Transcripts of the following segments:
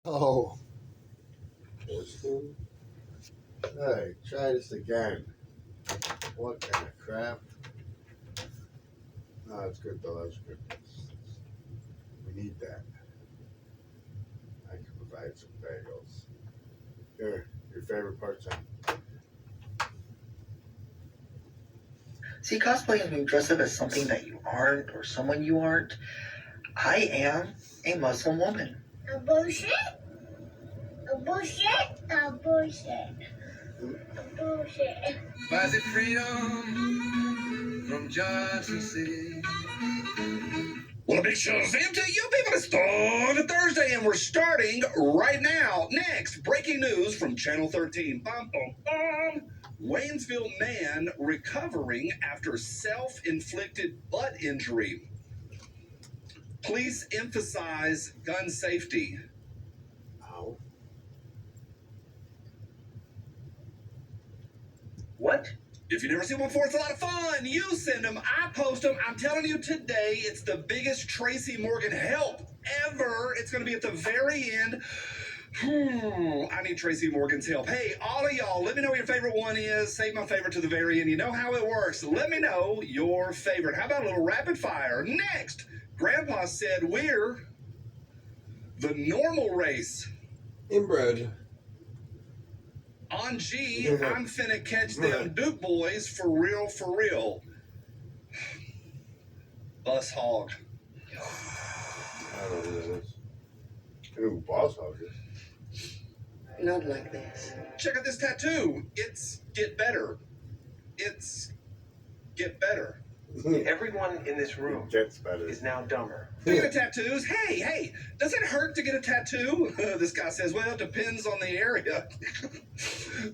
Oh, hey, try this again. What kind of crap? No, that's good though. That's good. We need that. I can provide some bagels. Here, your favorite part time. See, cosplaying being dressed up as something that you aren't or someone you aren't. I am a Muslim woman. A bullshit? A bullshit? A bullshit. A bullshit. Visit freedom from Johnson City. Well, a big shazam to you people. It's Thorn Thursday, and we're starting right now. Next, breaking news from Channel 13. Bum, bum, bum. Waynesville man recovering after self-inflicted butt injury. Police emphasize gun safety. Ow. What? If you've never seen one before, it's a lot of fun. You send them, I post them. I'm telling you today, it's the biggest Tracy Morgan help ever. It's going to be at the very end. I need Tracy Morgan's help. Hey, all of y'all, let me know what your favorite one is. Save my favorite to the very end. You know how it works. Let me know your favorite. How about a little rapid fire? Next, Grandpa said we're the normal race. Inbred. On G, I'm finna catch them Duke boys for real, for real. Bus hog. I don't know who that is. Ooh, boss hog. Not like this. Check out this tattoo. It's get better. It's get better. Everyone in this room Gets better. is now dumber. Speaking of tattoos, hey, does it hurt to get a tattoo? This guy says, well, it depends on the area.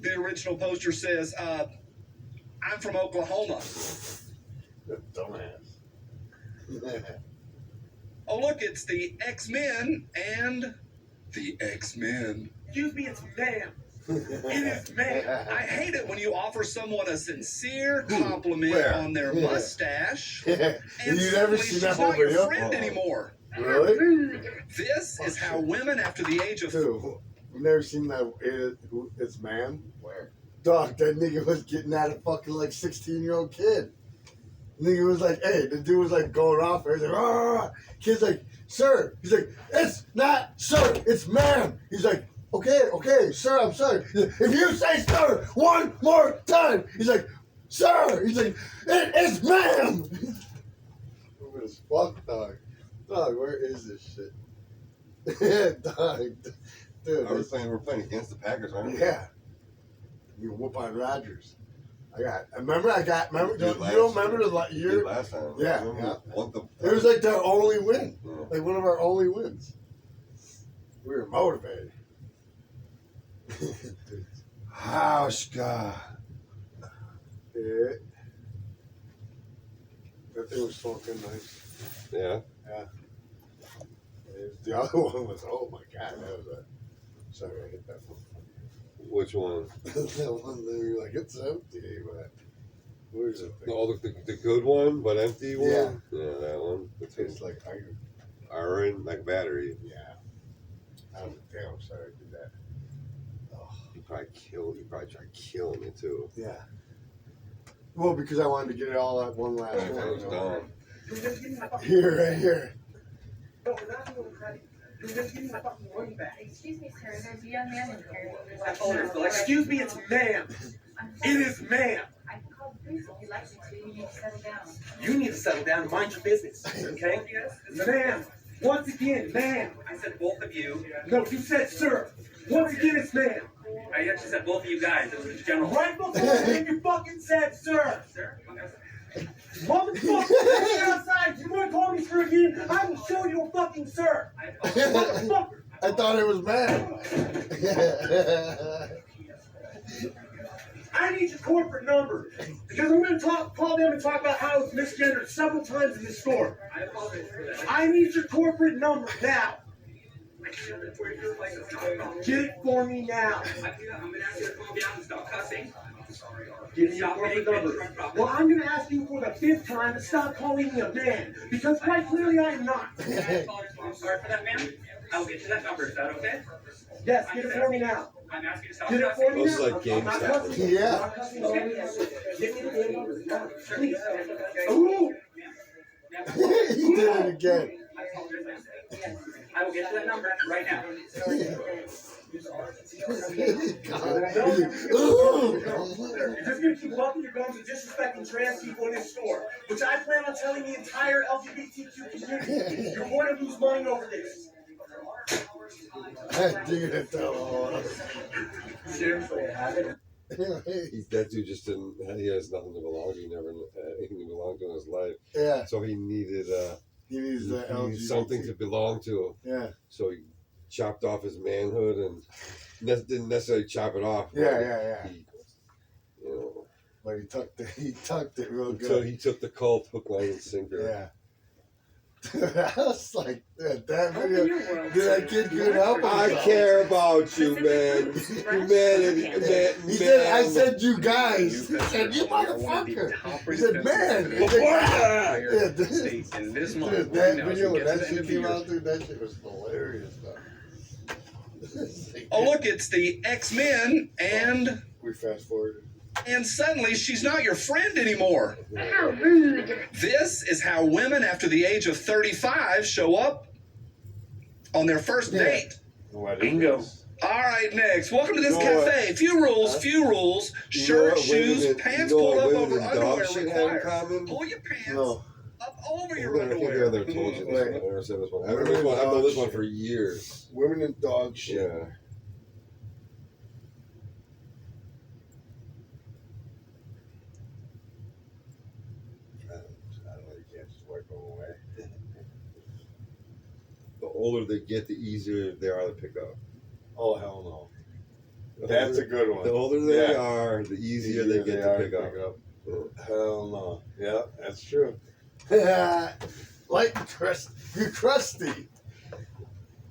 The original poster says, I'm from Oklahoma. Dumbass. Oh, look, it's the X-Men and the X-Men. Excuse me, it's ma'am. It is ma'am. I hate it when you offer someone a sincere compliment Where? on their mustache, You and never suddenly seen she's that whole not your video? friend anymore. Really? This is how women after the age of Dude, you never seen that? It's man. Where? Dog, that nigga was getting at a fucking like 16-year-old kid. Nigga was like, hey, the dude was like going off. He's like, ah. Kid's like, sir. He's like, it's not sir, it's ma'am. He's like, okay, sir, I'm sorry. If you say sir one more time, he's like, sir. He's like, it is ma'am. Stupid as fuck, dog. Dog, where is this shit? Dog, dude. We're playing against the Packers, right? Yeah. You whoop on Rodgers. Remember, you Did don't remember the Did year? last time. Yeah, Remember yeah. What the? It was like their only win. Yeah. Like one of our only wins. We were motivated. Hauschka. Yeah. That thing was fucking nice. Yeah. The other one was, oh my god, that was a. Sorry, I hit that one. Which one? That one that you're like, it's empty, but where's it? Oh, the good one, but empty one? Yeah. Yeah, that one. It tastes like iron. Iron, like battery. Yeah. I'm damn sorry I did that. Oh. You probably tried killing me too. Yeah. Well, because I wanted to get it all at one last That one. was You know? dumb. Here, right here. No, we're not doing credit. You're just getting my fucking money back. Excuse me, sir. There's a young man in here. I told her, so excuse me, it's ma'am. It is ma'am. I can call the police if you'd like me to. You need to settle down. You need to settle down and mind your business, okay? Ma'am. Once again, ma'am. I said both of you. No, you said sir. Once again, it's ma'am. I actually said both of you guys. It was a general. Right before then you fucking said sir. Sir? Motherfucker, get outside. You want to call me sir again? I will show you a fucking sir. Motherfucker. I thought it was man. I need your corporate number because I'm going to call them and talk about how it's misgendered several times in the store. I apologize for that. I need your corporate number now. Get it for me now. I'm going to ask you to calm down and stop cussing. Give me your corporate number. Well, I'm going to ask you for the 5th time to stop calling me a man because quite clearly I am not. I apologize. I'm sorry for that, ma'am. I will get you that number. Is that okay? Yes, get it for me now. I'm asking you to stop Get it for me This is now. like GameStop. Yeah. Give me the damn numbers now. Please. Ooh. He did it again. I will get you that number right now. You're just gonna keep walking your guns and disrespecting trans people in this store, which I plan on telling the entire LGBTQ community. You're going to lose money over this. That dude, tell Seriously, I haven't. That dude just didn't. He has nothing to belong to. He never had anything to belong to in his life. Yeah, So he needed he needs the he needed LGBT. something to belong to. Yeah, So he chopped off his manhood and didn't necessarily chop it off. yeah, but yeah. He, you know, But he tucked it real so good. he took the cult hook, line, and sinker. Yeah. I was like, that video. Did that kid get up? I care about you, man. Man. He said, I said you guys. He said, you motherfucker. He said, man. He said, yeah, dude. In this month, Dude, that video when that shit came out, dude, that shit was hilarious, though. Oh, look, it's the X-Men, and We fast forwarded. suddenly she's not your friend anymore. How rude. This is how women after the age of 35 show up on their first Yeah. date. Bingo. All right, next. Welcome to this You know cafe. Few rules, few rules. Shirt, shoes, pants pulled up over underwear should have in required. common. Pull your pants No. up over I your think I underwear. never told you this Wait. one. I never said this one. I've known this one for years. Women and dog shit. Yeah. I don't know. You can't just wipe them away. The older they get, the easier they are to pick up. Oh, hell no. The That's a older, good one. the older they Yeah. are, the easier they get to pick up. Hell no. Yeah, that's true. Like you're crusty.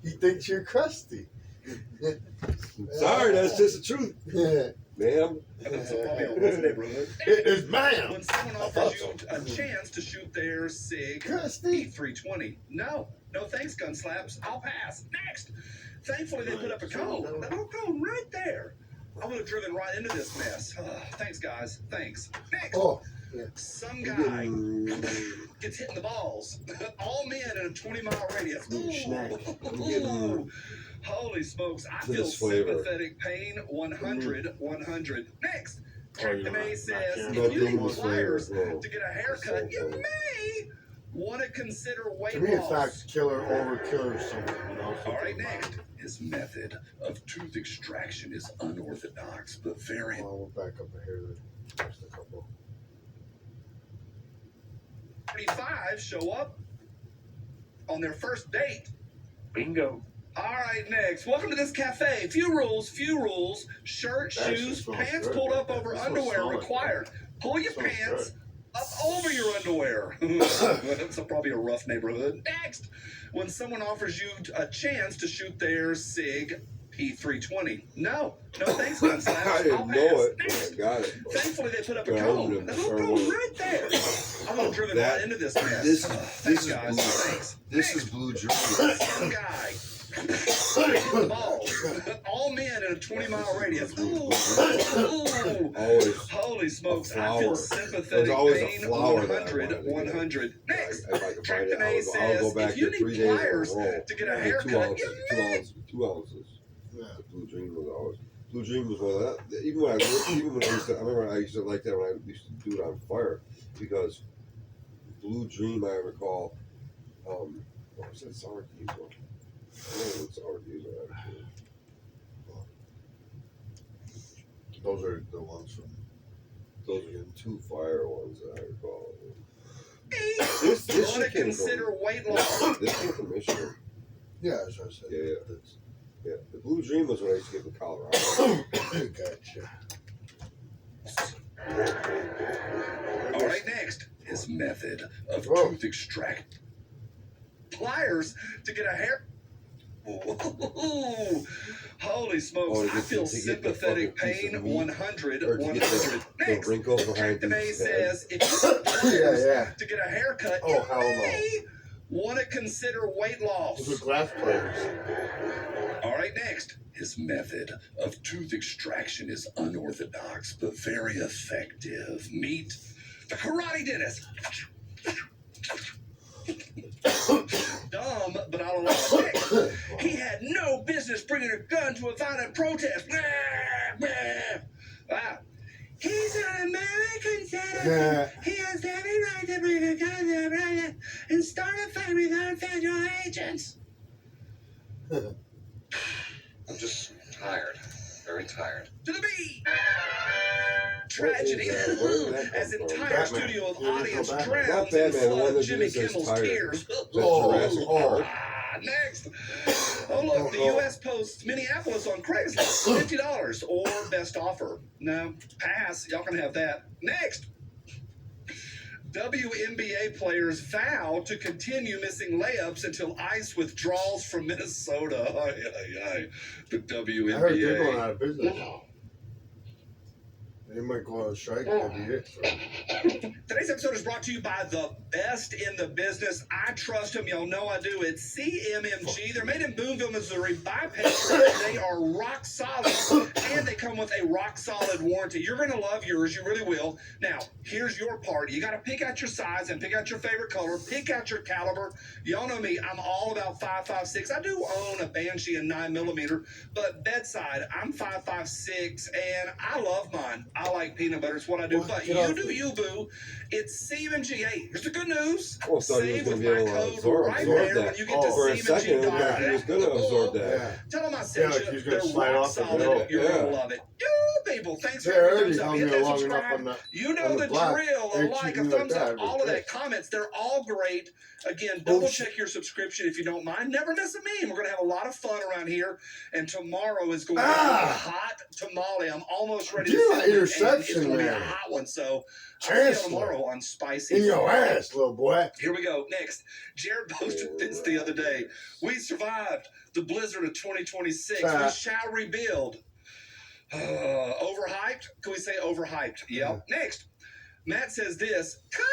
He thinks you're crusty. Sorry, that's just the truth, Yeah. ma'am. That's probably a rough neighborhood. It is ma'am. When someone offers you a chance to shoot their SIG Crusty. P320, no thanks, gun slaps. I'll pass. Next. Thankfully, they put up a cone. A little cone right there. I would have driven right into this mess. Thanks, guys. Thanks. Next. Oh, Some guy gets hit in the balls. All men in a 20-mile radius. Ooh. Holy smokes. I feel This flavor. sympathetic pain 100. Next. Captain you're A not says, kidding. if you need Nothing pliers flavor. to get a haircut, you may want to consider weight to me, it's not loss. killer, overkill or something. You know, All right, next. His method of tooth extraction is unorthodox, but very. Well, we'll back up here. Just a couple. 35 show up on their first date. Bingo. All right, next. Welcome to this cafe. Few rules. Shirt, That shoes, smells pants good. pulled up over That smells underwear solid. required. Pull your Smells pants up over your underwear. That's probably a rough neighborhood. Next, when someone offers you a chance to shoot their SIG P320. No thanks, gun slaps. I I'll didn't know pass. it. Next. I got it. Thankfully, they put up a Yeah, I cone. would've A little preferred cone one. right there. I would have driven That- right into this mess. This Thanks, is guys. blue. Thanks. This Next. is blue dream. Some guy. Balls. All men in a 20-mile radius. Ooh. Always. Holy smokes. A I flower. feel There's sympathetic always a pain flower that I 100. wanted. Next. If I could find Captain it, A I'll says, go back if you there 3 need days in a pliers row. to get a I need haircut, you may. 2 ounces. Yeah. The Blue Dream was always. Blue Dream was one of that. Even when I used to, I remember I used to like that when I used to do it on fire because Blue Dream, I recall. What was that sour diesel? I don't know what sour diesel actually. Those are the ones from. Those are the 2 fire ones that I recall. This This want to shit came consider from, weight loss. this came from Michigan. Yeah, as I said. Yeah. That's, Yeah, the Blue Dream was what I used to get in Colorado. gotcha. All right, next. His method of Whoa. tooth extract. Pliers to get a hair. Ooh. Holy smokes. Oh, to I get feel the- to get the sympathetic fucking piece pain of meat. 100. Or to get the Next. wrinkles behind Captain A these says, if you need Yeah, pliers yeah. to get a haircut, Oh, you hell no. may Want to consider weight loss? Those are glass players. All right, next. His method of tooth extraction is unorthodox but very effective. Meet the karate dentist. Dumb, but I'll allow it. Next. He had no business bringing a gun to a violent protest. Wow. He's an American citizen. He has every right to bring a gun to a protest and start a fight with our federal agents. I'm just tired. Very tired. To the beat! Tragedy. As entire Batman. studio of Yeah, audience Batman. drowns Not in the Batman, the flood one of that Jimmy just says Kimmel's tired. tears. Is that Jurassic Park? Next. Oh, look, the U.S. posts Minneapolis on Craigslist. $50 or best offer. No, pass. Y'all can have that. Next. WNBA players vow to continue missing layups until ICE withdraws from Minnesota. The WNBA. I heard they're going out of business. They might go on a strike. That'd be it. Today's episode is brought to you by the best in the business. I trust them. Y'all know I do. It's CMMG. They're made in Boonville, Missouri by Patriot. They are rock solid, and they come with a rock solid warranty. You're going to love yours. You really will. Now, here's your part. You got to pick out your size and pick out your favorite color. Pick out your caliber. Y'all know me. I'm all about 5.56. I do own a Banshee in 9mm, but bedside, I'm 5.56, and I love mine. I like peanut butter. It's what I do. Well, But get you off do it. you, boo. It's CMMG. Hey, here's the good news. Oh, I thought he was Save gonna with be my able to code absorb right that. there when you get to Oh, For a second, it looked like he was going to absorb that. Yeah. Tell them I Yeah, sent like you. he's gonna They're slide rock off the solid. hill. You're Yeah. gonna love it. You people, thanks They for every already thumbs up. hung Hit me that long enough subscribe. on the. You know on the the block. drill. A They like, treat a me like thumbs that, up, I'd be all of that. pissed. Comments, they're all great. Again, Oh, double shit. check your subscription if you don't mind. Never miss a meme. We're gonna have a lot of fun around here. And tomorrow is going to be a hot tamale. I'm almost ready to Dude, film it, and interception, it's gonna be a man. hot one. So I'll see you Chancellor. tomorrow on Spicy. In your Friday. ass, little boy. Here we go. Next, Jared posted this the other day. We survived the blizzard of 2026. We shall rebuild. Overhyped? Can we say overhyped? Yep. Next, Matt says this. Kind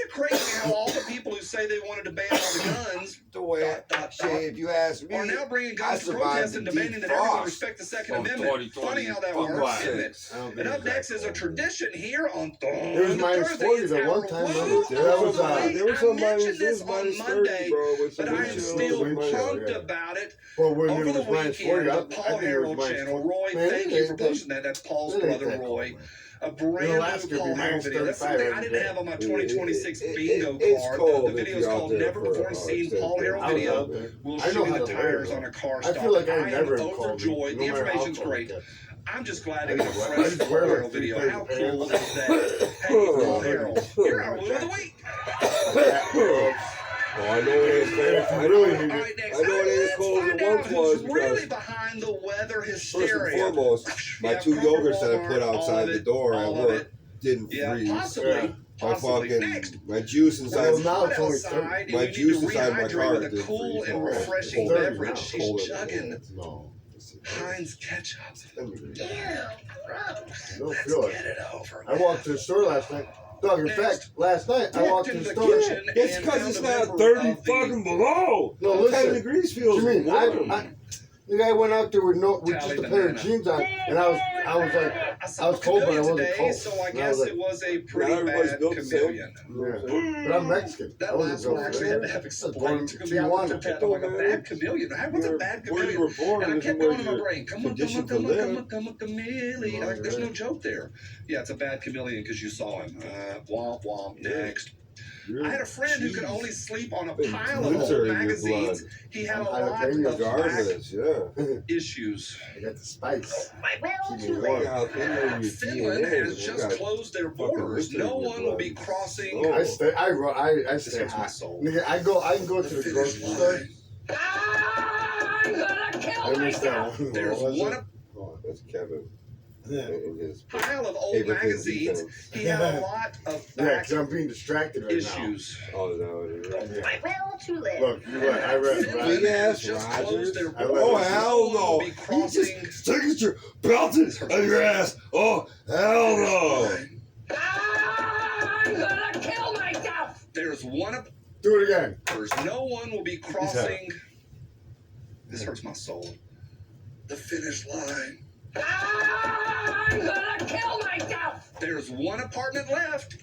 of crazy how all the people who say they wanted to ban all the guns The way if you ask me, are now bringing guns to survived protest and the demanding that deep everyone frost respect the Second of Amendment. 2020. Funny how that Fuck works, why. isn't it? I don't And think up it's next that is a cold. tradition here on It was minus Thursday. 40 It's the our one time. woo. That was There was some I minus, mentioned there this was on minus 30, Monday, bro. With some but I am wind chill, still some wind chill, pumped yeah. about it. Well, when Over it the was minus 40, weekend, I the Paul think it was Harold minus channel. 40. Roy, Man, thank it you ain't for that- posting that. That's Paul's it ain't brother, that cold, Roy. man. A brand Alaska new be Paul Harold minus video. That's 35 something I every didn't day. have on my 2026 bingo It's card. cold The if video is you're out called there Never for Before an Seen extended Paul Harold I was video. out there. We'll I show know you how the to tires wear on it. a car I stop. feel like I am never have called overjoyed. no The matter how information's cold great. it gets. I'm just glad to I get a just wear- I fresh just Paul wear like Harold 3 video. pairs How of cool is pants. that? Hey, Paul Harold, you're our woo of the week. Oh, I know it ain't cold. I really know, need All it. right, next. I know it ain't as Let's cold as find it out once who's was really because behind the weather first and hysteria. foremost, my Yeah, 2 Kroger, yogurts that I put Walmart, all outside of the it, door at all of work it. didn't Yeah, freeze. possibly. Yeah. My Possibly. fucking Next. my juice inside Well, It's now hot it's only outside, my and you juice need to inside my rehydrate car with a didn't cool freeze. and No, refreshing colder beverage. now. She's colder. chugging No. Heinz ketchup. I don't Let's feel get it. it over. I walked to the store last night. Dog, in Next. fact, last night I Walked walked to into the the store. kitchen It's and because found it's a not member 30 of the- fucking below. No, What 10 listen. degrees What feels you mean? warm. The guy went out there with just Tally a pair banana. of jeans on, and I was like, I saw I was a cold, but I chameleon wasn't today, cold. so I And I guess was it was a Not pretty everybody's bad built the same. chameleon. yeah. But I'm Mexican. I That wasn't last built one for actually had to that. have Born explained in to me. I looked at that, I'm like, a Tijuana. bad chameleon? What's a bad Where you chameleon? were born And I isn't kept where going in my you're brain. Come on, conditioned to live. chameleon. Like, there's no joke there. Yeah, it's a bad chameleon because you saw him. Womp womp. Next. I had a friend who could only sleep on a Big pile of winter old in your magazines. blood. He had a I'm lot jalapeno of back Regardless, yeah. issues. I got the spice. Well, Keep me You warm. got jalapeno in your Finland DNA, has you just got closed their fucking borders. winter in No your one will be blood. crossing. Oh. I stay This stay hurts my hot. soul. Nigga, I can go to the grocery store. I missed that one. There's What was one it? Oh, that's Kevin Yeah, in his pile of old paper thin magazines. defense. He had a lot of yeah, back because I'm being distracted right issues. Oh, no, it is. now. well, to live. Look, you what? I read. Finland Big ass has just Rogers. closed their I borders. read- Oh, hell No one will no. be He crossing. just sticks your belt in your ass. Oh, hell no. I'm gonna kill myself. There's one. Do it again. No one will be crossing. This hurts my soul. The finish line. I'm gonna kill myself! There's one apartment left.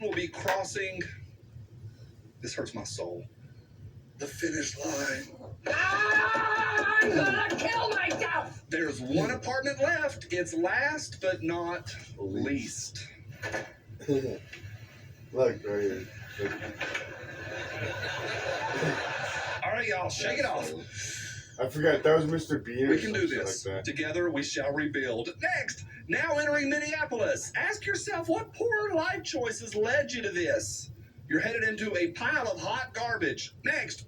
We'll be crossing. This hurts my soul. The finish line. I'm gonna kill myself! There's one apartment left. It's last but not least. Look, right here. All right, y'all, shake it off. I forgot that was Mr. Bean. We can do this. Like that. Together we shall rebuild. Next, now entering Minneapolis. Ask yourself what poor life choices led you to this. You're headed into a pile of hot garbage. Next,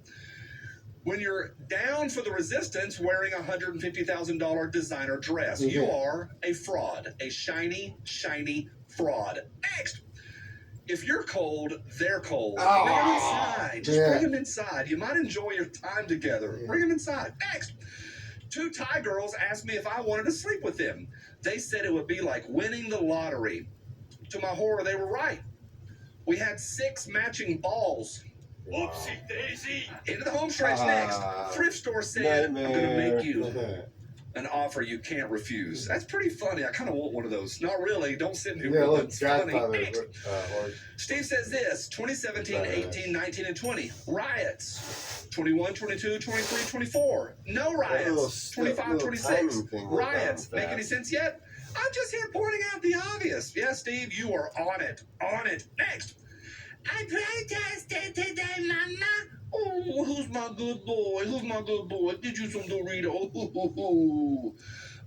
when you're down for the resistance wearing a $150,000 designer dress, you are a fraud. A shiny, shiny fraud. Next, if you're cold, they're cold. Bring them inside. Just bring them inside. You might enjoy your time together. Bring them inside. Next, 2 Thai girls asked me if I wanted to sleep with them. They said it would be like winning the lottery. To my horror, they were right. We had 6 matching balls. Whoopsie daisy! Into the home stretch next. Thrift store said, I'm going to make you an offer you can't refuse. That's pretty funny. I kind of want one of those. Not really. Don't send me one. It's funny. Steve says this, 2017, 18, 19, and 20. Riots. 21, 22, 23, 24. No riots. 25, 26. Riots. Make any sense yet? I'm just here pointing out the obvious. Yeah, Steve, you are on it. On it. Next. I protested today, Mama. Oh, who's my good boy? Who's my good boy? Did you some Dorito?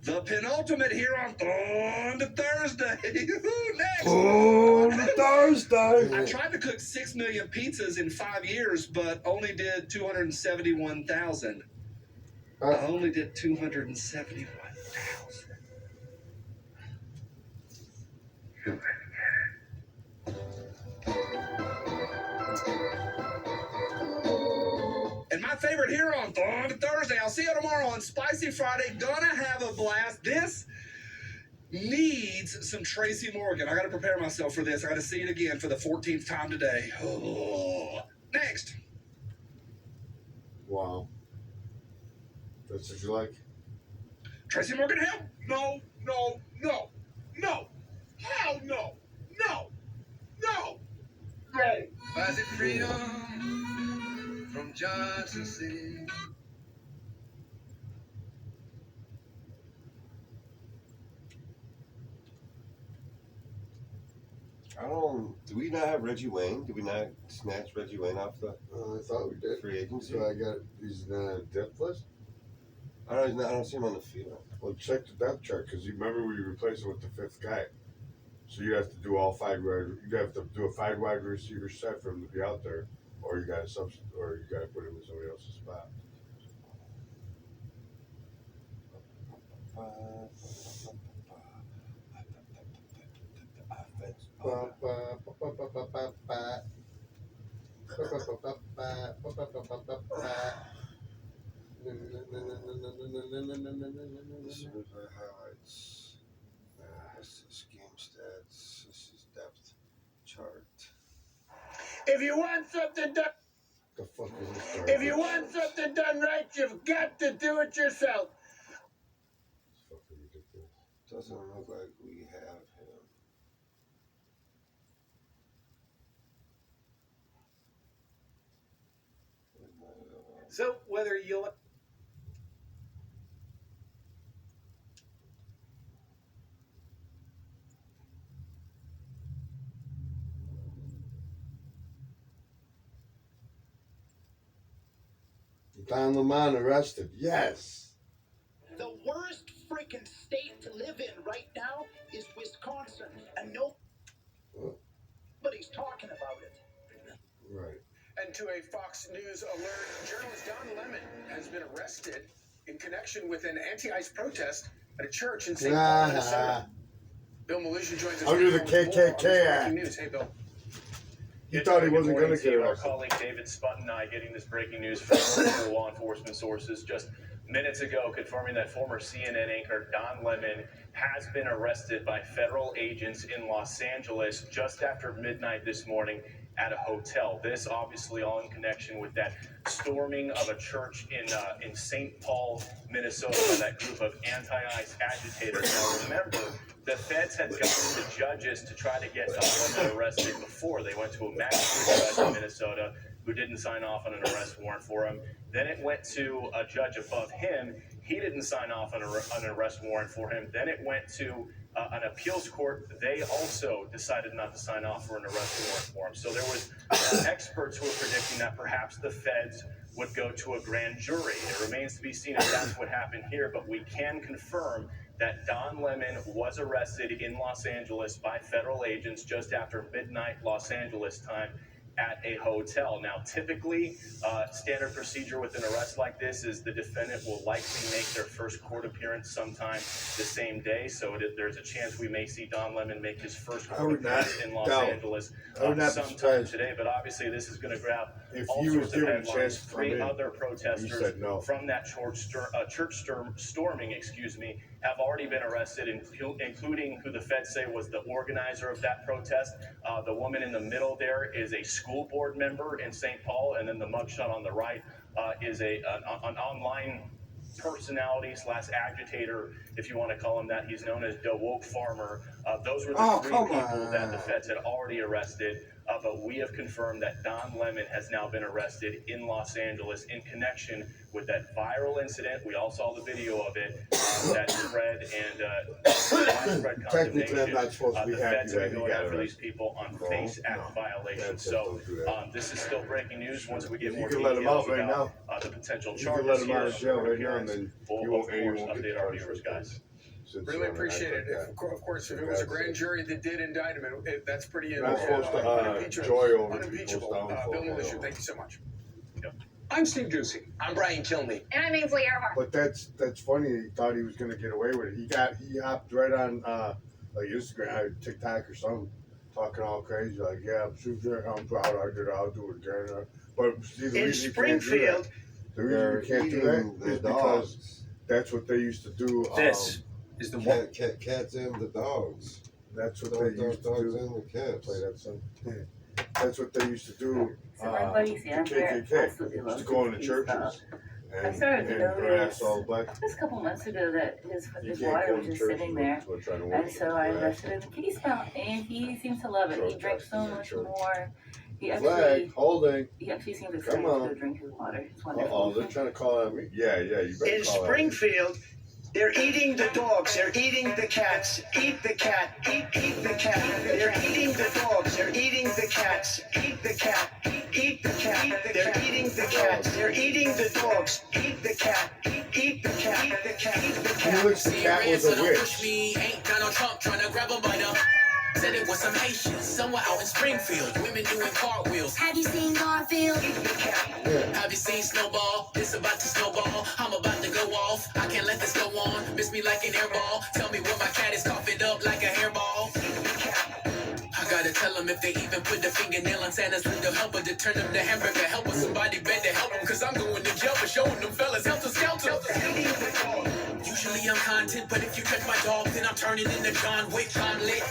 The penultimate here on Thursday. Next. Thursday. I tried to cook 6 million pizzas in 5 years, but only did 271,000. I only did 271,000. And my favorite here on Thursday, I'll see you tomorrow on Spicy Friday. Gonna have a blast. This needs some Tracy Morgan. I gotta prepare myself for this. I gotta see it again for the 14th time today. Oh. Next. Wow. That's what you like? Tracy Morgan, help. No, no, no, no. Hell no, no, no. Hey. Was it freedom from Johnson City? I don't. Do we not have Reggie Wayne? Did we not snatch Reggie Wayne off the? I thought we did. Free agency. So I got. He's in the depth list. I don't see him on the field. Well, check the depth chart because you remember we replaced him with the 5th guy. So you have to do all 5 wide. You have to do a 5 wide receiver set for him to be out there, or you got to substitute, or you got to put him in somebody else's spot. Highlights. This is game stats. This is depth chart. If you want something done, The fuck is this? if you want something done right, you've got to do it yourself. It's fucking ridiculous. Doesn't look like we have him. So whether you'll Don Lemon arrested. Yes. The worst freaking state to live in right now is Wisconsin, and nobody's talking about it. Right. And to a Fox News alert, journalist Don Lemon has been arrested in connection with an anti-ICE protest at a church in St. Paul, Minnesota. Bill Malusha joins us. Under the KKK Act. Breaking news. Hey, Bill. He thought he wasn't going to get Our arrested. colleague David Sputton getting this breaking news from local law enforcement sources just minutes ago, confirming that former CNN anchor Don Lemon has been arrested by federal agents in Los Angeles just after midnight this morning at a hotel. This obviously all in connection with that storming of a church in St. Paul, Minnesota, by that group of anti-ICE agitators. Now remember, the feds had gotten the judges to try to get Don Lemon arrested before. They went to a magistrate judge in Minnesota who didn't sign off on an arrest warrant for him. Then it went to a judge above him. He didn't sign off on an arrest warrant for him. Then it went to an appeals court. They also decided not to sign off for an arrest warrant for him. So there was experts who were predicting that perhaps the feds would go to a grand jury. It remains to be seen if that's what happened here, but we can confirm that Don Lemon was arrested in Los Angeles by federal agents just after midnight Los Angeles time at a hotel. Now, typically, standard procedure with an arrest like this is the defendant will likely make their first court appearance sometime the same day. So there's a chance we may see Don Lemon make his first court appearance in Los Angeles sometime today. But obviously, this is going to grab all sorts of headlines. 3 other protesters from that church storming, have already been arrested, including who the feds say was the organizer of that protest. The woman in the middle there is a school board member in St. Paul, and then the mugshot on the right is an online personality / agitator, if you want to call him that. He's known as the Woke Farmer. Those were the 3 people that the feds had already arrested. But we have confirmed that Don Lemon has now been arrested in Los Angeles in connection with that viral incident. We all saw the video of it that spread and widespread condemnation. I'm not supposed to be The happy feds that have he been going got after these arrested. people on FACE Act violations. So this is still breaking news. Once we get more can let him details out right about the potential You charges can let him here, out of jail right now, and then we'll you won't, of and you course won't get update our charged viewers, with guys. Really appreciate it. Of course, if it was a grand jury that did indict him, that's pretty Not supposed to joy over unimpeachable. people's downfall. Bill Militia, thank you so much. I'm Steve Ducey. I'm Brian Kilmeade. And I'm Ainsley Earhart. But that's funny. He thought he was gonna get away with it. He hopped right on like Instagram, TikTok or something, talking all crazy like, yeah, I'm proud I did it. I'll do it again. But see, the In reason you can't do Springfield, the reason you can't do that is because that's what they used to do. This is the one. Cats and the dogs. That's what they used to Dogs do. and the cats. Play that song. That's what they used to do. So my buddy the Sandra KKK absolutely used loves to go into his churches I started to and notice harass all black. just a couple months ago that his You water can't go was to just churches sitting there. with trying to And worship so I the flag. invested in the kitty's count, and he seems to love it. He drinks so much more. He Flag, actually, holding. he actually seems excited Come to on. go drink his water. It's Oh, wonderful. they're trying to call on me. Yeah, you better in call Springfield, they're eating the dogs, they're eating the cats. Eat the cat, eat the cat. They're eating the dogs, they're eating the cats. Eat the cat, eat the cat. They're eating the cats, they're eating the dogs. Eat the cat, eat the cat. Eat the cat, eat the cat. Felix the cat was a witch. Me ain't Donald Trump trying to grab him by the. Said it was some Haitians somewhere out in Springfield. Women doing cartwheels. Have you seen Garfield? Have you seen Snowball? It's about to snowball. I'm about to go off. I can't let this go on. Miss me like an airball. Tell me where my cat is coughing up like a hairball. I gotta tell them if they even put the fingernail on Santa's little helper to turn them to hamburger helper. Somebody better help them, cause I'm going to jail for showing them fellas helter skelter. Usually I'm content, but if you touch my dog, then I'm turning into John Wick. I'm lit.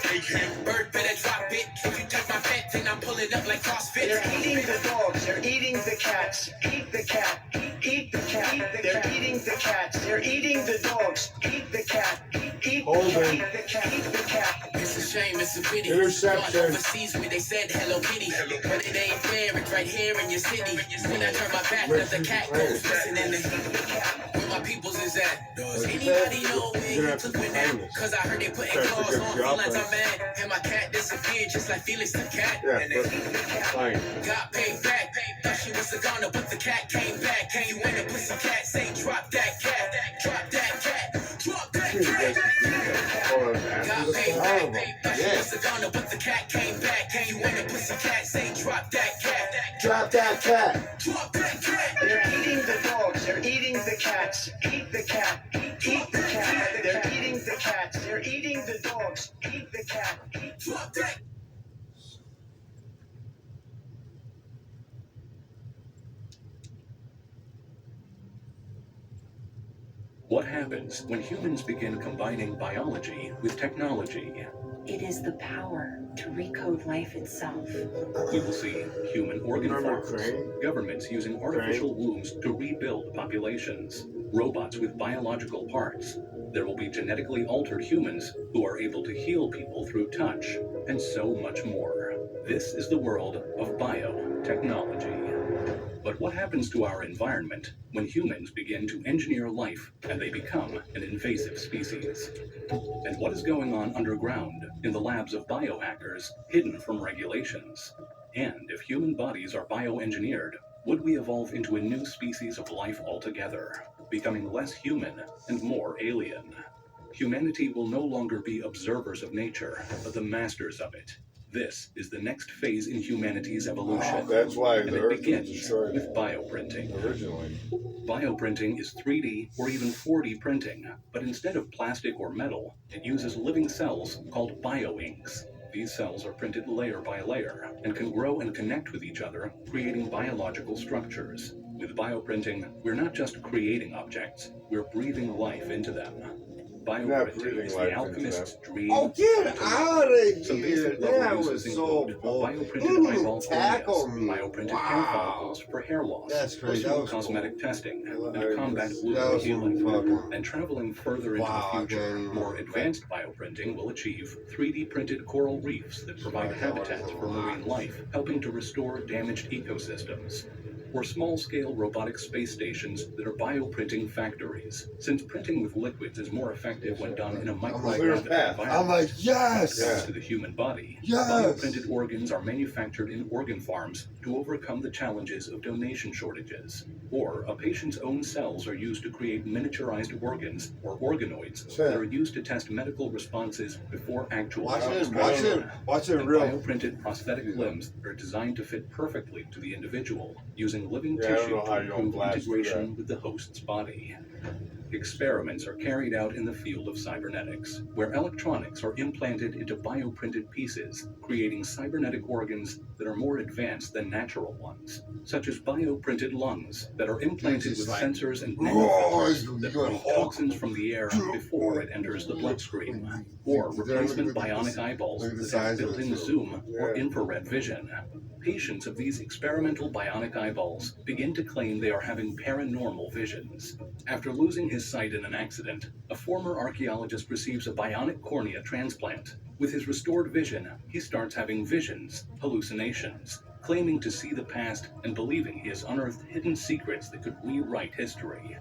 Bird better drop it. If you touch my pet, then I'm pulling up like CrossFit. They're eating the dogs, they're eating the cats. Eat the cat, eat the cat. They're eating the cats, they're eating the dogs. Eat the cat, eat the cat. Eat the cat, eat the cat. It's a shame, it's a pity. Interception. Overseas where they said Hello Kitty. But it ain't fair, it's right here in your city. When I turn my back, the cat goes missing in the where my peoples is at. Does anybody know where you took me now? Cause I heard they putting claws on felines, I'm mad. And my cat disappeared just like Felix the cat. And they got paid back. Thought she was a goner, but the cat came back. Can you win a pussy cat? Say drop that cat. Drop that cat. Drop that cat. Got paid back. Thought she was a goner, but the cat came back. Can you win a pussy cat? Say drop that cat. Drop that cat. Drop that cat. They're eating the dogs, they're eating the cats. Eat the cat, eat the cat. They're eating the cats, they're eating the dogs. Eat the cat, drop that. What happens when humans begin combining biology with technology? It is the power to recode life itself. We will see human organ farms, governments using artificial wombs to rebuild populations, robots with biological parts. There will be genetically altered humans who are able to heal people through touch, and so much more. This is the world of biotechnology. But what happens to our environment when humans begin to engineer life and they become an invasive species? And what is going on underground in the labs of biohackers hidden from regulations? And if human bodies are bioengineered, would we evolve into a new species of life altogether, becoming less human and more alien? Humanity will no longer be observers of nature, but the masters of it. This is the next phase in humanity's evolution. That's why and the it Earth was begins destroyed with bioprinting. originally. Bioprinting is 3D or even 4D printing, but instead of plastic or metal, it uses living cells called bioinks. These cells are printed layer by layer and can grow and connect with each other, creating biological structures. With bioprinting, we're not just creating objects, we're breathing life into them. Bioprinting is the alchemist's dream. Oh, get out of Some here! basic level That uses was include so bull. bioprinted eyeball Tackle corneas, me! bioprinted hair follicles for hair loss, That's crazy. That personal was cosmetic testing, and That combat was wound healing. fucking- And traveling further into the future, more advanced bioprinting will achieve 3D printed coral reefs that provide habitats for marine life, helping to restore damaged ecosystems. Or small-scale robotic space stations that are bioprinting factories. Since printing with liquids is more effective when done in a microgravity environment. I'm like, yes! To the human body, Yes! bioprinted organs are manufactured in organ farms to overcome the challenges of donation shortages. Or a patient's own cells are used to create miniaturized organs, or organoids, that are used to test medical responses before actual Watch it And real. bioprinted prosthetic limbs are designed to fit perfectly to the individual, using living Yeah, I don't tissue know how to you don't improve blast through integration that. with the host's body. Experiments are carried out in the field of cybernetics, where electronics are implanted into bioprinted pieces, creating cybernetic organs that are more advanced than natural ones, such as bioprinted lungs that are implanted with sensors and nanofilters that remove toxins from the air before it enters the bloodstream, or replacement bionic eyeballs that have built-in zoom or infrared vision. Patients of these experimental bionic eyeballs begin to claim they are having paranormal visions. After losing his sight in an accident, a former archaeologist receives a bionic cornea transplant. With his restored vision, he starts having visions, hallucinations, claiming to see the past and believing he has unearthed hidden secrets that could rewrite history.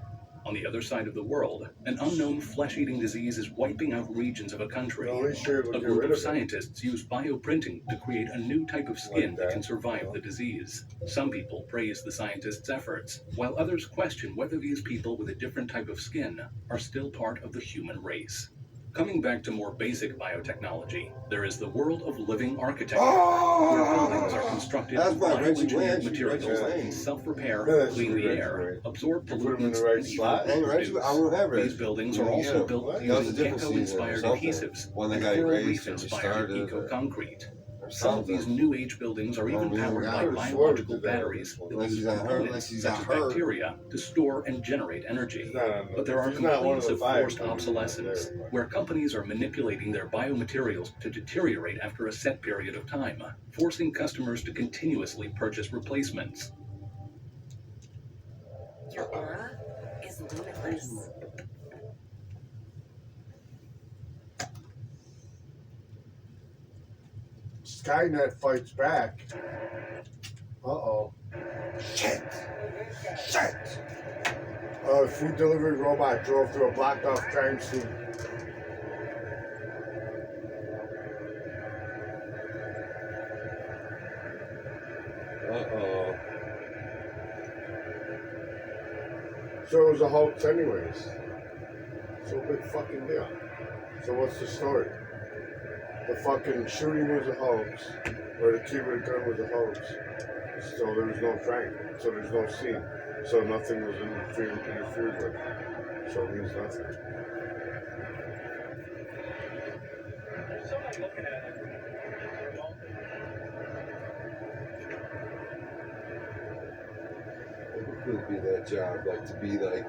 On the other side of the world, an unknown flesh-eating disease is wiping out regions of a country. A group of scientists use bioprinting to create a new type of skin that can survive the disease. Some people praise the scientists' efforts, while others question whether these people with a different type of skin are still part of the human race. Coming back to more basic biotechnology, there is the world of living architecture, where buildings are constructed with bioengineered materials that can self-repair, clean the air, absorb pollutants, and even reproduce. These buildings are also built using gecko-inspired adhesives and coral reef-inspired eco-concrete. Some of these new age buildings are even powered by biological batteries that use components such as bacteria to store and generate energy. But there are complaints of forced obsolescence, where companies are manipulating their biomaterials to deteriorate after a set period of time, forcing customers to continuously purchase replacements. Your aura is limitless. Skynet fights back. Uh-oh. Shit! Shit! A food delivery robot drove through a blocked-off crime scene. Uh-oh. So it was a hoax anyways. So big fucking deal. So what's the story? The fucking shooting was a hoax, or the key with the gun was a hoax. So there was no crime. So there's no scene. So nothing was interfered with. So it means nothing. It could be that job, like to be like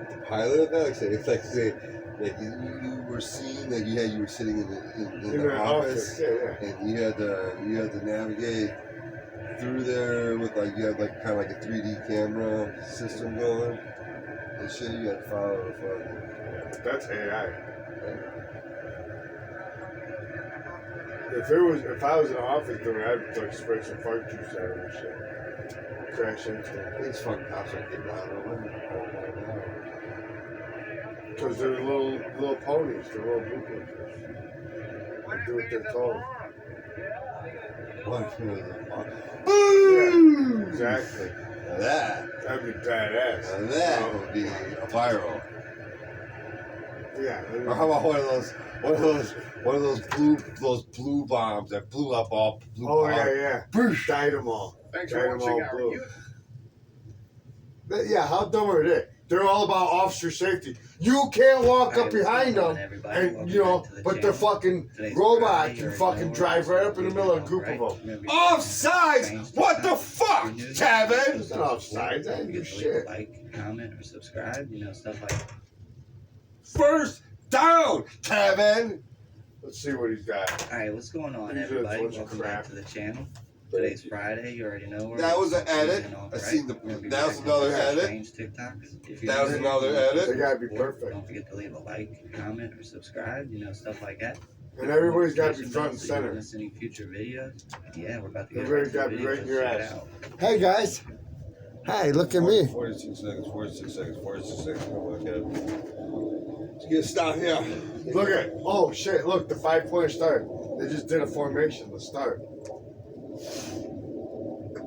the pilot of that, like say like you were seeing, like you were sitting in In the the office, yeah. and you had to navigate through there with like you had like kind of like a 3D camera system going and shit. You had to follow the fucking. That's AI. If I was in the office doing it, I'd like spray some fart juice out of it and shit. Crash into it. These fucking cops are getting out of the window. Because they're little ponies, they're little blue people. They do what they're told. What? Yeah, exactly. That'd be badass. Now that would be viral. Yeah. Or how about one of those blue bombs that blew up all blue bombs? Yeah. Died them all. Thanks Died for them watching all our blue. Yeah, how dumb are they? They're all about officer safety. You can't walk up behind them, and but the fucking robot can fucking drive right up in the middle of a group of them. Offsides! What the fuck, Kevin? It's not offsides. I didn't do shit. Like, comment, or subscribe. Stuff like. First down, Kevin. Let's see what he's got. All right, what's going on, everybody? Welcome back to the channel. Today's Friday. You already know. That was an edit. I seen the. That was another edit. That was another edit. They gotta be perfect. Don't forget to leave a like, comment, or subscribe. Stuff like that. And everybody's got to be front and center. Miss any future videos? Yeah, we're about to get. Everybody's got to be right in your ass. Hey guys. Hi, look at me. 46 seconds. 46 seconds. 46 seconds. Let's get stop here. Look at. Oh shit! Look, the 5-pointer start. They just did a formation. The start.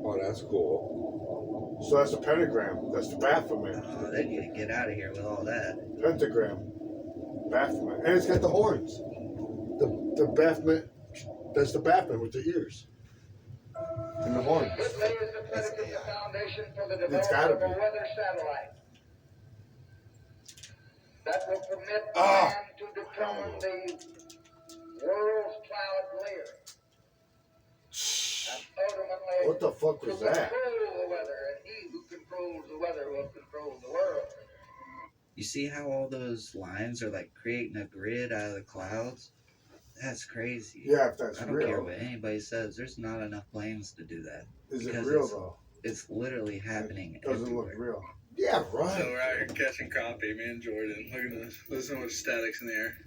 Oh, that's cool. So that's a pentagram. That's the Baphomet. Oh, they need to get out of here with all that. Pentagram. Baphomet. And it's got the horns. The Baphomet. That's the Baphomet with the ears. And the horns. It's gotta be. Weather satellite that will permit man to determine the world's cloud layer. What the fuck was that? Control the weather, and he who controls the weather will control the world. You see how all those lines are like creating a grid out of the clouds? That's crazy. Yeah, if that's I don't real. care what anybody says. There's not enough planes to do that. Is it Because real though? It's literally happening. It doesn't everywhere. look real. Yeah, right. So we're out here catching crappie, me and Jordan. Look at this. There's so much statics in the air.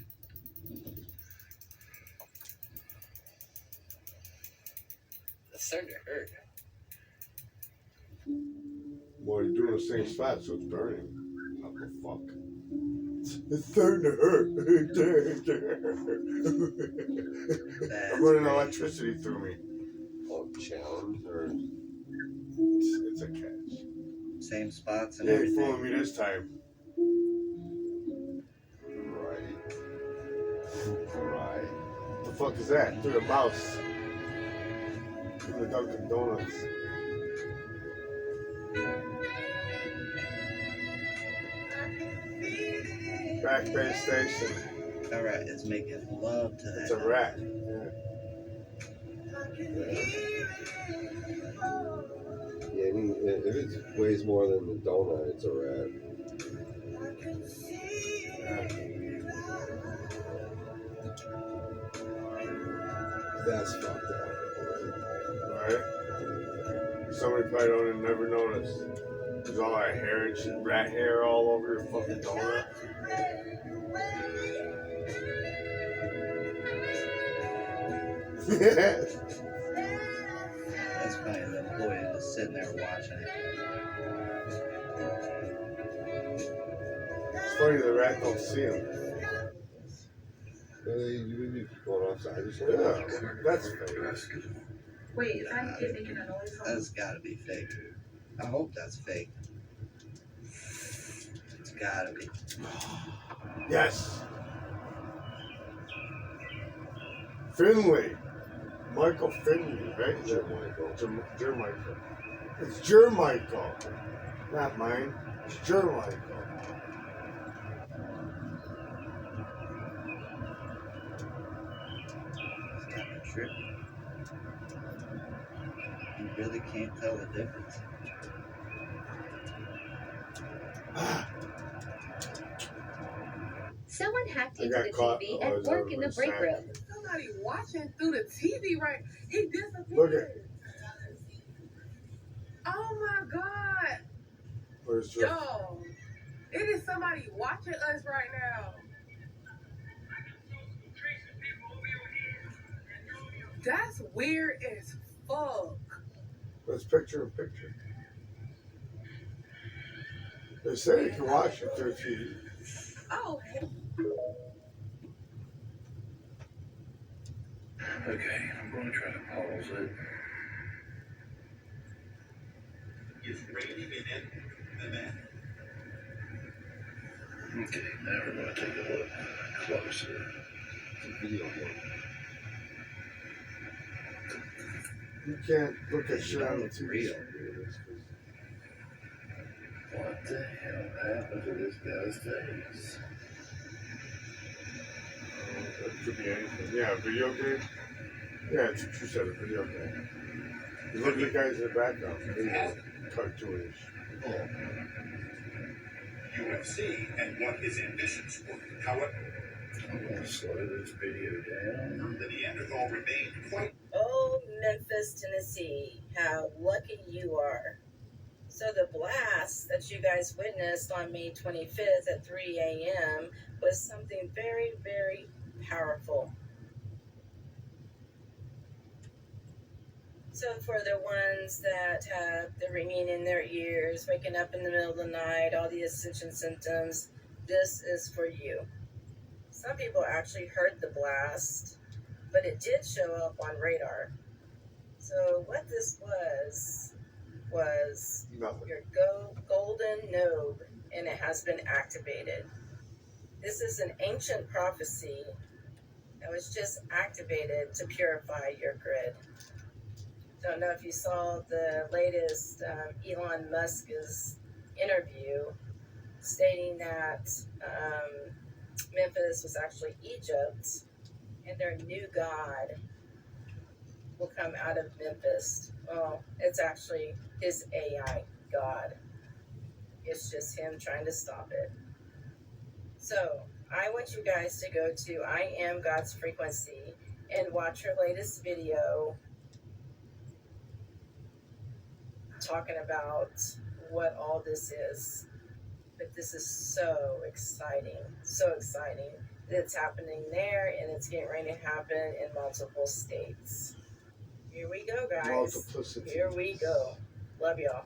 That's starting to hurt. Well, you're doing the same spot, so it's burning. What the fuck? It's starting to hurt. I'm running electricity through me. Oh, challenge or it's a catch. Same spots and They ain't everything. fooling me this time. Right. What the fuck is that? Through the mouse. Through the Dunkin' Donuts. Back Bay Station. Alright, it's making love to that. It's a rat. Yeah, I mean, if it weighs more than the donut, it's a rat. That's fucked up. Right? Somebody probably don't even never notice. There's all that hair and shit, rat hair all over your fucking donut. That's funny, the employee just sitting there watching it. It's funny the rat don't see him. You be going outside. Yeah, that's fake. Wait, is it making a noise? That's gotta be fake. I hope that's fake. It's gotta be. Yes. Finley. Michael Finley, right? Jermichael. It's Jermichael. Not mine. It's Jermichael. It's got me tripping. You really can't tell the difference. Someone Someone hacked I into got the caught. TV I at was work in the break room. Somebody watching through the TV, right? He disappeared. Look at. Oh my God. Where's the? Yo, it is somebody watching us right now. That's weird as fuck. Let's picture in picture. They say you can watch it through TV. Oh, Okay, I'm going to try to pause it. It's raining in the net. Okay, now we're going to take a look closer. It's a video game. You can't look at shit on the It's TV. real. What the hell happened to this guy's face? It could be anything. Yeah, a video game. Yeah, it's what you said, a video game. You look at the guys in the background. They're cartoonish. UFC and what his ambitions were. However, I'm going to slow this video down. the Neanderthal remained quite. Oh, Memphis, Tennessee, how lucky you are. So the blast that you guys witnessed on May 25th at 3 a.m. was something very, very powerful. So for the ones that have the ringing in their ears, waking up in the middle of the night, all the ascension symptoms, this is for you. Some people actually heard the blast, but it did show up on radar. So what this was Nothing. your golden node, and it has been activated. This is an ancient prophecy that was just activated to purify your grid. Don't know if you saw the latest Elon Musk's interview stating that Memphis was actually Egypt, and their new god will come out of Memphis. Well, it's actually his AI god. It's just him trying to stop it. So I want you guys to go to I Am God's Frequency and watch her latest video talking about what all this is. But this is so exciting that it's happening there, and it's getting ready to happen in multiple states. Here we go, guys. Multiplicity. Here we go. Love y'all.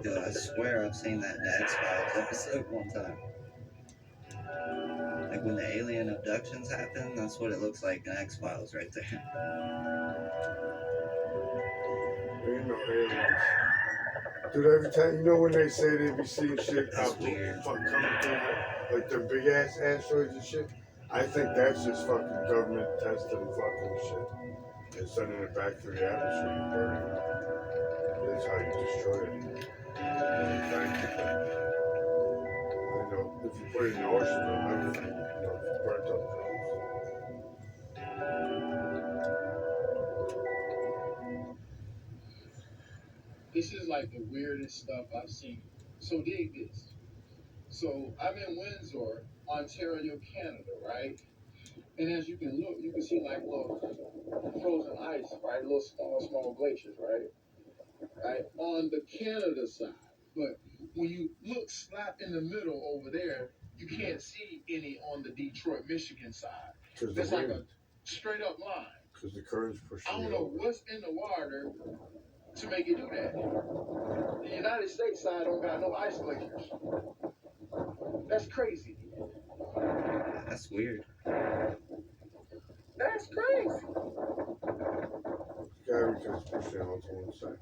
Dude, I swear I've seen that in the X-Files episode one time. Like when the alien abductions happen, that's what it looks like in X-Files right there. There ain't no aliens. Dude, every time, you know when they say they be seeing shit That's out weird. coming through, like them big ass asteroids and shit, I think that's just fucking government testing fucking shit and sending it back through the atmosphere and burning it. That's how you destroy it. You know, if you put it in the ocean, they'll never find it. You know, if you burnt up This is like the weirdest stuff I've seen. So dig this. So I'm in Windsor, Ontario, Canada, right? And as you can look, you can see like little frozen ice, right? Little small glaciers, right? Right on the Canada side. But when you look slap in the middle over there, you can't see any on the Detroit, Michigan side. because That's the like a wind, straight up line. because the current's pushing I don't it know over. what's in the water to make it do that. The United States side don't got no ice glaciers. That's crazy. That's weird. That's crazy. Everything's pushing out to one side.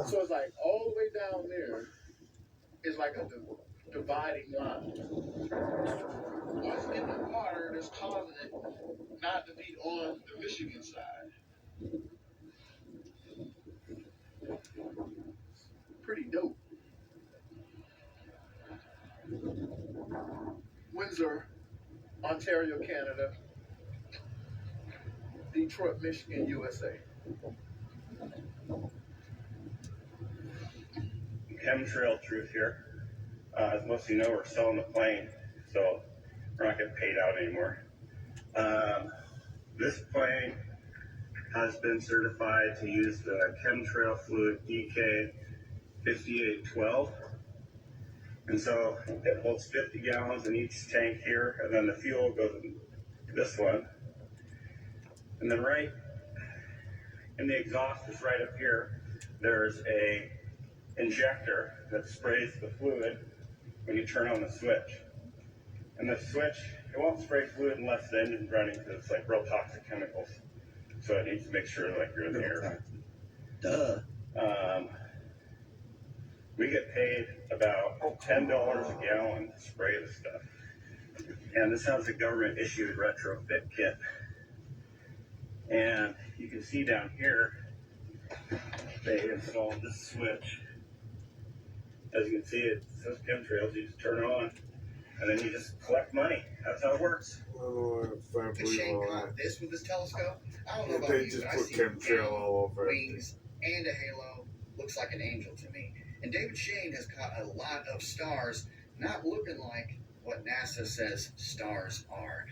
So it's like all the way down there is like a dividing line. What's in the water that's causing it not to be on the Michigan side? Pretty dope. Windsor, Ontario, Canada. Detroit, Michigan, USA. Chemtrail truth here. As most of you know, we're selling the plane, so we're not getting paid out anymore. This plane has been certified to use the chemtrail fluid EK5812. And so it holds 50 gallons in each tank here, and then the fuel goes in this one. And then right in the exhaust is right up here, there's a injector that sprays the fluid when you turn on the switch. And the switch, it won't spray fluid unless the engine's running because it's like real toxic chemicals. So it needs to make sure like you're in the air. Duh. We get paid about $10 a gallon to spray this stuff. And this has a government issued retrofit kit. And you can see down here, they installed this switch. As you can see, it says chemtrails. You just turn it on, and then you just collect money. That's how it works. Could Shane caught this with his telescope? I don't know about They you, just but I put see chemtrail all over it. wings and a halo. Looks like an angel to me. And David Shane has caught a lot of stars, not looking like what NASA says stars are.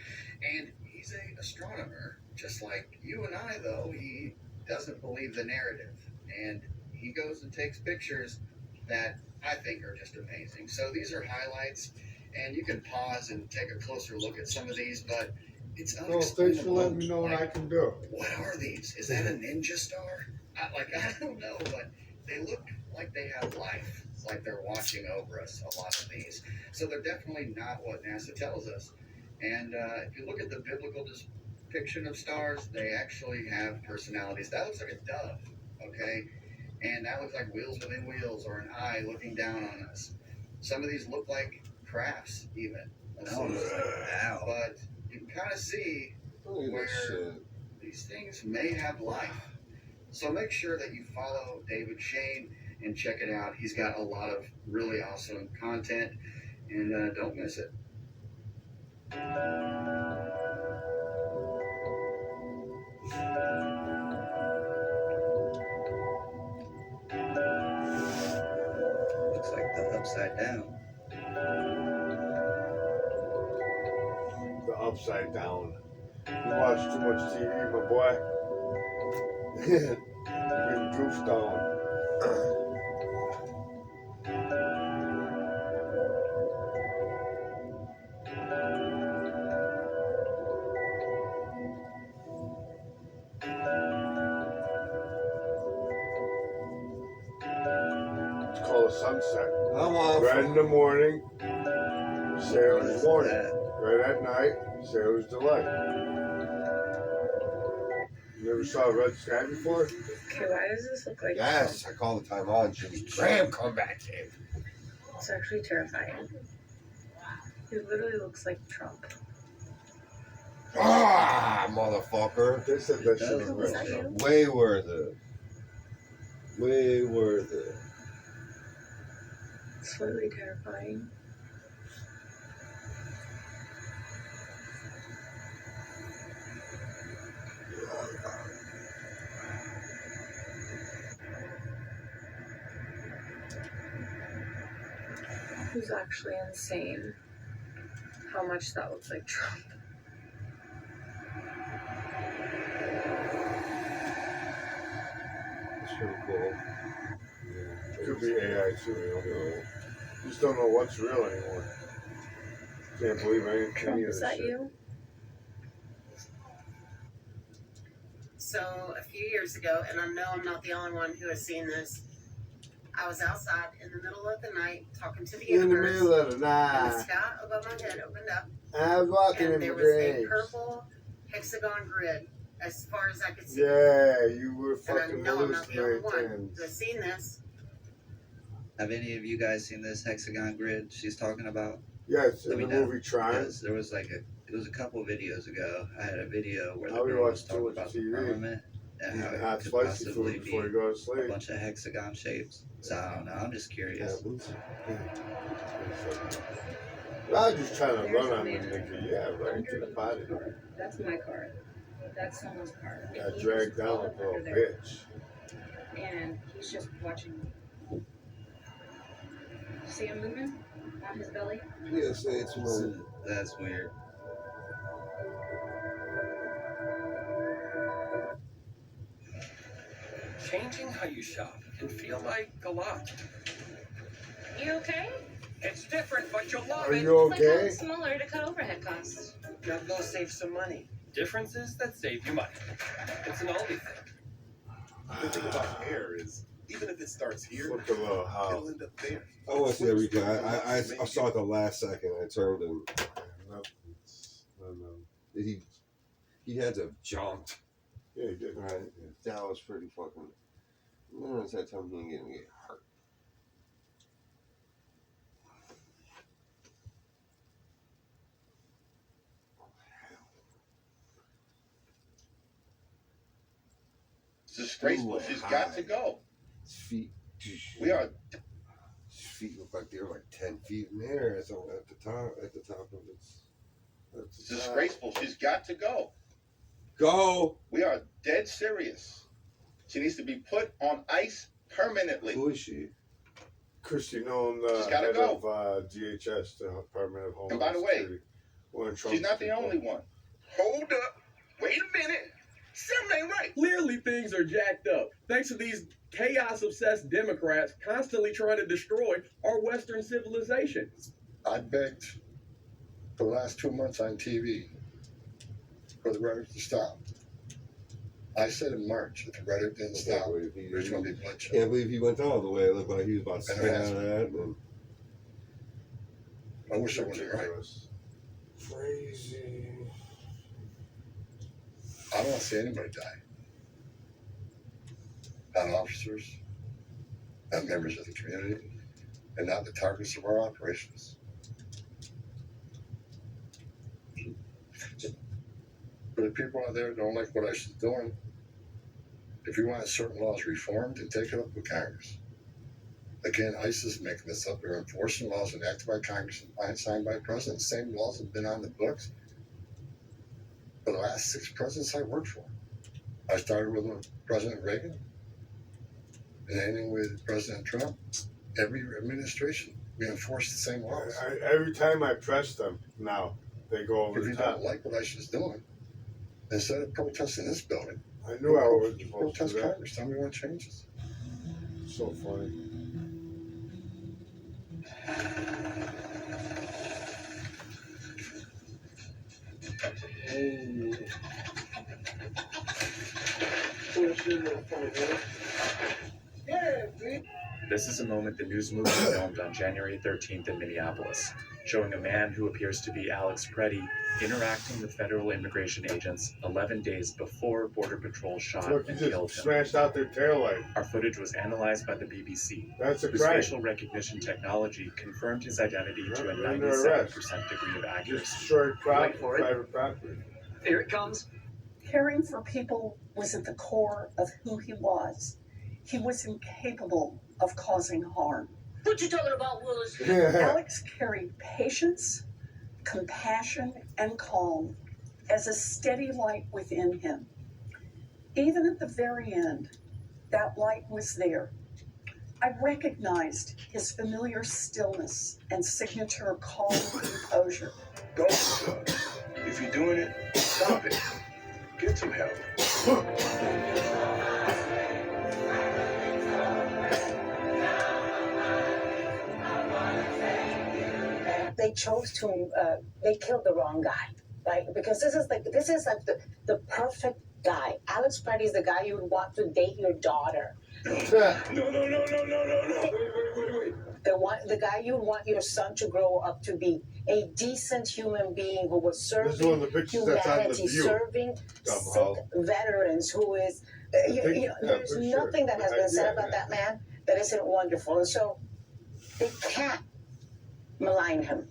And he's an astronomer, just like you and I, though. He doesn't believe the narrative. And he goes and takes pictures that I think are just amazing. So these are highlights, and you can pause and take a closer look at some of these, but it's Well, thanks for letting me know what I can do. What are these? Is that a ninja star? I don't know, but they look like they have life. It's like they're watching over us, a lot of these. So they're definitely not what NASA tells us. And if you look at the biblical depiction of stars, they actually have personalities. That looks like a dove, okay? And that looks like wheels within wheels, or an eye looking down on us. Some of these look like crafts, even. But you can kind of see where these things may have life. So make sure that you follow David Shane and check it out. He's got a lot of really awesome content, and don't miss it. Looks like the upside down. The upside down. You watch too much TV, my boy. You're getting goofed on. It's called a sunset. I'm off. Red in the morning, sailor's morning. Red at night, sailor's delight. You never saw a red sky before? Okay, why does this look like Yes, I call the time on. Jimmy Graham, come back, Dave. It's actually terrifying. It literally looks like Trump. Ah, motherfucker. They said that shit was Was that you? Way worth it. Way worth it. It's literally terrifying. It was actually insane how much that looks like Trump. It's pretty cool. Could be AI too, you don't know. You just don't know what's real anymore. Can't believe any of Is this that shit. you? So a few years ago, and I know I'm not the only one who has seen this, I was outside in the middle of the night talking to the In the universe, middle of the and the night, sky above my head opened up, I was walking and in there my was a dreams. purple hexagon grid as far as I could see. Yeah, you were And I fucking know I'm not the only one hallucinating. who has seen this. Have any of you guys seen this hexagon grid she's talking about? Yes, Let in me the know. movie Tron. Yes, there was like it was a couple videos ago. I had a video where the I would girl watch was too talking much about the TV. firmament and how Eat it hot could spicy possibly food be before you go to a sleep. bunch of hexagon shapes. So I don't know. I'm just curious. I was just trying to run on the nigga. Yeah, right to the body. That's my car. That's someone's car. Got dragged down like a little bitch. And he's just watching me. See him moving on his belly? Yeah, say it's one. That's weird. Changing how you shop can feel like a lot. You okay? It's different, but you'll love Are it. you It's like okay? going smaller to cut overhead costs. Gotta go save some money. Differences that save you money. It's an Aldi thing. The thing about hair is, even if it starts here, Look at the little house. it'll end up there. I want to see that replay. I saw it the last second. I turned and he had to have jumped. Yeah, he did. Right, that was pretty fucking. No, it's that time he ain't gonna get hurt. It's disgraceful. She's got to go. His feet. We are. His feet look like they were like 10 feet in the air. So at the top of its. It's disgraceful. She's got to go. Go. We are dead serious. She needs to be put on ice permanently. Who is she? Christy Nolan, She's gotta head go. of DHS, the Department of Homeland And by the way, Security. One of Trump's she's not the people. only one. Hold up. Wait a minute. Something ain't right. Clearly, things are jacked up thanks to these chaos-obsessed Democrats constantly trying to destroy our Western civilization. I begged for the last 2 months on TV for the rhetoric to stop. I said in March if the rhetoric didn't stop, there's going to be bloodshed. Can't believe he went all the way. It looked like he was about to And spin it out has of that. And I wish I wasn't right. Crazy. I don't want to see anybody die. Not officers, not members of the community, and not the targets of our operations. But if people out there don't like what ICE is doing, if you want certain laws reformed, then take it up with Congress. Again, ICE is making this up. They're enforcing laws enacted by Congress and signed by President. Same laws have been on the books for the last 6 presidents I worked for. I started with President Reagan and ending with President Trump. Every administration, we enforce the same laws. Every time I press them now, they go over If the you top. don't like what ICE is doing, instead of protesting this building, I knew I was supposed to protest do that. Congress. Tell me what changes. So funny. This is a moment the news movie filmed on January 13th in Minneapolis, showing a man who appears to be Alex Preddy interacting with federal immigration agents 11 days before Border Patrol shot Look, he and killed just him. smashed out their taillight. Our footage was analyzed by the BBC. That's a whose crime. facial recognition technology confirmed his identity to a You're under arrest. 97% degree of accuracy. Destroyed private property. Here it comes. Caring for people was at the core of who he was. He was incapable of causing harm. What you talking about, Willis? Alex carried patience, compassion, and calm as a steady light within him. Even at the very end, that light was there. I recognized his familiar stillness and signature calm composure. Go. If you're doing it, stop it. Get some help. They chose to, they killed the wrong guy, right? Because this is like the perfect guy. Alex Preddy is the guy you would want to date your daughter. No. Wait. The guy you would want your son to grow up to be a decent human being who was This is one of the serving pictures that's on The humanity, View. serving Dumb sick hoe. veterans, who is, there's for nothing sure. that has been said Yeah. about that man that isn't wonderful. And so they can't malign him.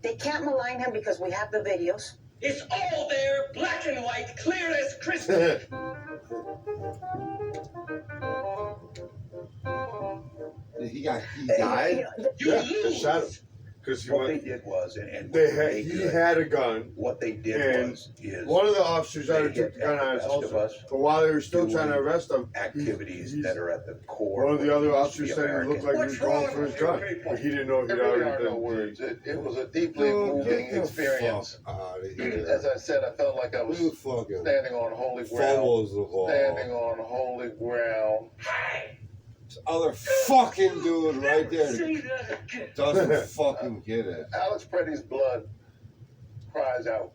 They can't malign him because we have the videos. It's all there, black and white, clear as crystal. He died? You They shot him. Because what they did was, and he had a gun. What they did and is one of the officers they that took hit the gun at out the of his best of holster. us But while they were still trying to doing arrest him, activities that are at the core. one of the what other used to officers be said he looked like he was What's going wrong for his with you gun, people? but he didn't know he'd There really already are no done. words. It was a deeply moving experience. As I said, I felt like I was standing on holy ground. Fumbles the ball. Standing on holy ground. This other fucking dude right there doesn't fucking get it. Alex Preddy's blood cries out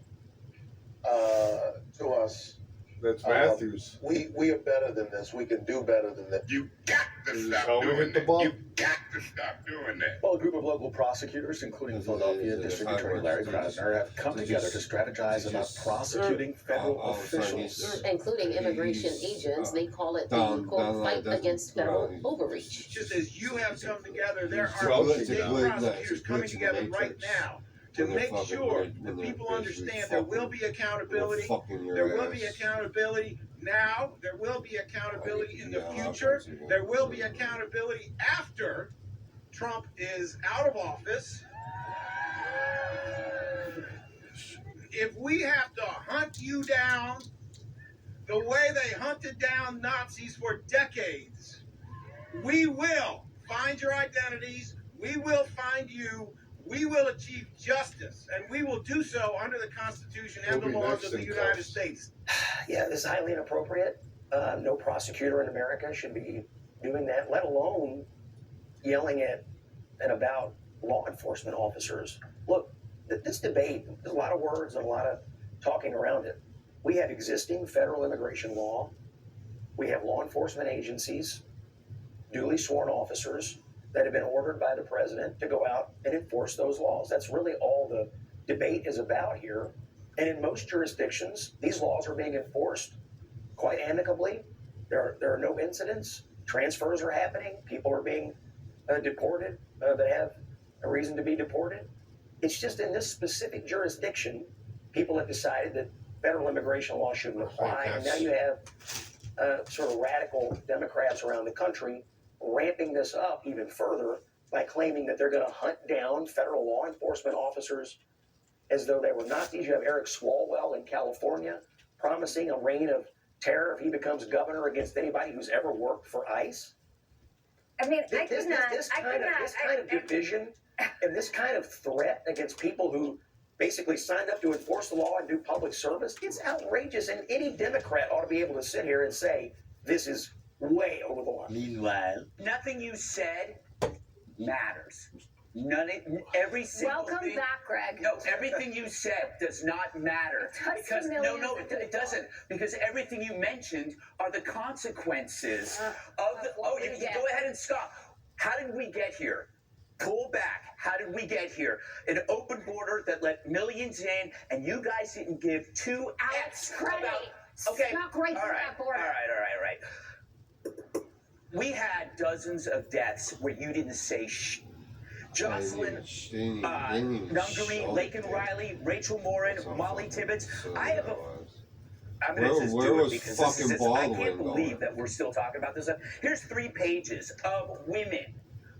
to us. That's Matthews. We are better than this. We can do better than this. You got to stop How we doing hit the that. ball? You got to stop doing that. Well, a group of local prosecutors, including Philadelphia District Attorney Larry Krasner, have come together to strategize about prosecuting federal officials. Including immigration agents. They call it the quote, fight against federal overreach. Just as you have come together, there are Well, state prosecutors coming it's together glitch right now to when they're make fucking sure when that they're people basically understand there will be accountability. fucking your There will be ass. accountability now. There will be accountability in the Yeah, future. I'll There will be accountability after Trump is out of office. If we have to hunt you down the way they hunted down Nazis for decades, we will find your identities. We will find you. We will achieve justice, and we will do so under the Constitution and the laws of the United States. Yeah, this is highly inappropriate. No prosecutor in America should be doing that, let alone yelling at and about law enforcement officers. Look, this debate, there's a lot of words and a lot of talking around it. We have existing federal immigration law. We have law enforcement agencies, duly sworn officers that have been ordered by the president to go out and enforce those laws. That's really all the debate is about here. And in most jurisdictions, these laws are being enforced quite amicably. There are no incidents. Transfers are happening. People are being deported that have a reason to be deported. It's just in this specific jurisdiction, people have decided that federal immigration law shouldn't apply. And now you have sort of radical Democrats around the country ramping this up even further by claiming that they're going to hunt down federal law enforcement officers as though they were Nazis. You have Eric Swalwell in California promising a reign of terror if he becomes governor against anybody who's ever worked for ICE. I mean, This kind of division and this kind of threat against people who basically signed up to enforce the law and do public service, it's outrageous. And any Democrat ought to be able to sit here and say, this is way over the line. Meanwhile, nothing you said matters. Every single Welcome thing, back, Greg. No, everything you said does not matter. Because it doesn't. Because everything you mentioned are the consequences of the. Oh, you go ahead and stop. How did we get here? Pull back. How did we get here? An open border that let millions in, and you guys didn't give two F's about. Okay. Not great for that border. All right. We had dozens of deaths where you didn't say shh. Jocelyn, Nungaray, Laken Riley, Rachel Morin, Molly Tibbetts. I'm going to just do it because I can't believe that we're still talking about this stuff. Here's 3 pages of women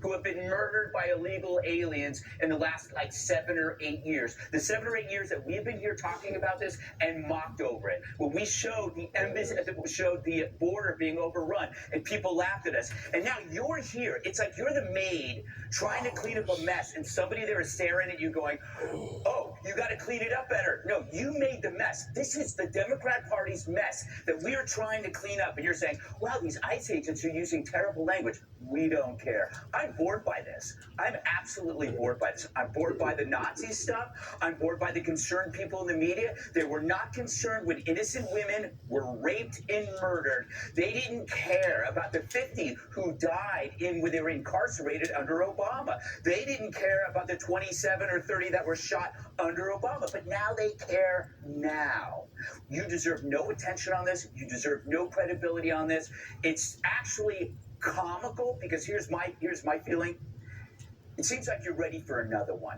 who have been murdered by illegal aliens in the last 7 or 8 years. The 7 or 8 years that we've been here talking about this and mocked over it. When we showed the embassy, showed the border being overrun, and people laughed at us. And now you're here. It's like you're the maid trying to clean up a mess, and somebody there is staring at you going, oh, you got to clean it up better. No, you made the mess. This is the Democrat Party's mess that we are trying to clean up. And you're saying, wow, these ICE agents are using terrible language. We don't care. I'm bored by this. I'm absolutely bored by this. I'm bored by the Nazi stuff. I'm bored by the concerned people in the media. They were not concerned when innocent women were raped and murdered. They didn't care about the 50 who died when they were incarcerated under Obama. They didn't care about the 27 or 30 that were shot under Obama. But now they care now. You deserve no attention on this. You deserve no credibility on this. It's actually comical because here's my feeling. It seems like you're ready for another one.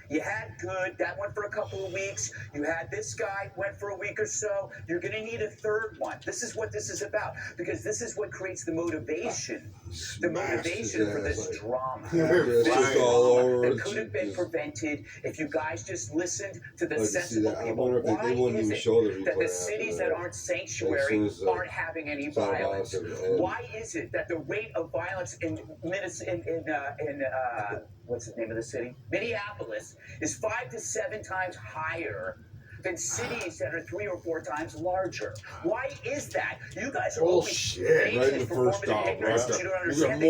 You had good, that went for a couple of weeks. You had this guy, went for a week or so. You're going to need a third one. This is what this is about, because this is what creates the motivation. The motivation for this drama. That could have been prevented if you guys just listened to the sensible people. Why is it that the cities that aren't sanctuary aren't having any violence? Why is it that the rate of violence in what's the name of the city? Minneapolis is 5 to 7 times higher than cities that are 3 or 4 times larger. Why is that? You guys are always Bullshit. famous for performative ignorance. You don't understand.